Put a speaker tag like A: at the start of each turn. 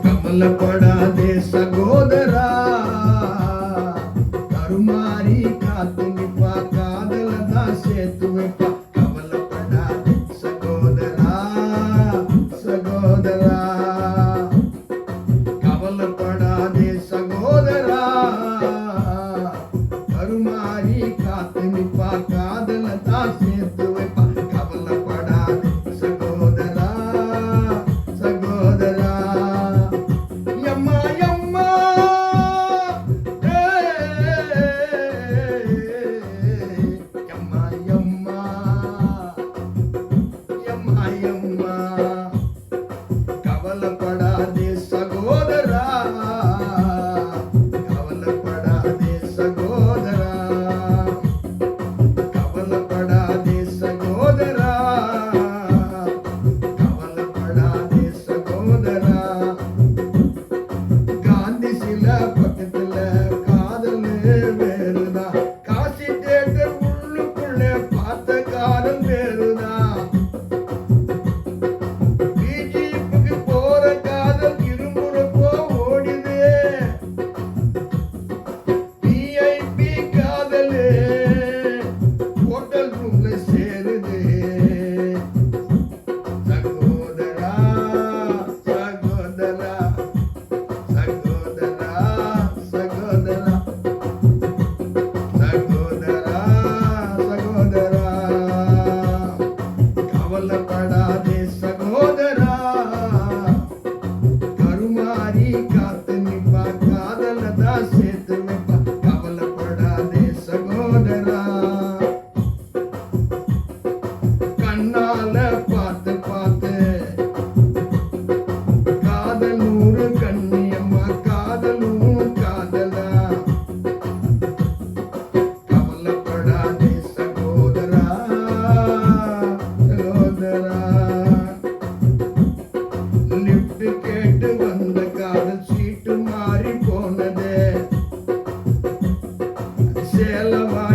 A: கவலைப்படாதே சகோதரா, கருமாறி காத்து நிப்பா, காதல தான் சேர்த்து வைப்பா. கவலைப்படாதே சகோதரா, சகோதரா, கவலைப்படாதே சகோதரா, கருமாறி காத்து நிப்பா, காதல தான் சேர்த்து வைப்பா. கவலைப்படாதே சகோதரா, சகோதரா. எம்மா எம்மா எம்மா எம்மா எம்மா எம்மா, கவலைப்படாதே சகோதரா, கவலைப்படாதே சகோதரா, கவலைப்படாதே சகோதரா, கவலைப்படாதே சகோதரா. காந்தி சில பக்கத்துல காதல் வேறுதான், காசி தேட்டர் உள்ளுக்குள்ள பார்த்த காலம் வேறுதான். பிஜிஎஃப்க்கு போற காதல் இருமுறப்போ ஓடிது, விஐபி காதல் ஹோட்டல் ரூம்ல சேருது. சகோதரா, சகோதரா, சகோதரா, சகோதரா, சகோதரா, சகோதரா, கவலைப்படாதே சகோதரா, கருமாறி காத்து நிப்பா, காதல தான் சேர்த்து வைப்பா. கவலைப்படாதே சகோதரா, கண்ணால பார்த்து பார்த்து காதல் நூறு கண்ணியம்மா, காதலும் காதலா. கவலைப்படாதே சகோதரா, சகோதரா, லிப்ட் கேட்டு வந்த காதல் சீட்டு மாறி போனதே. சேலவா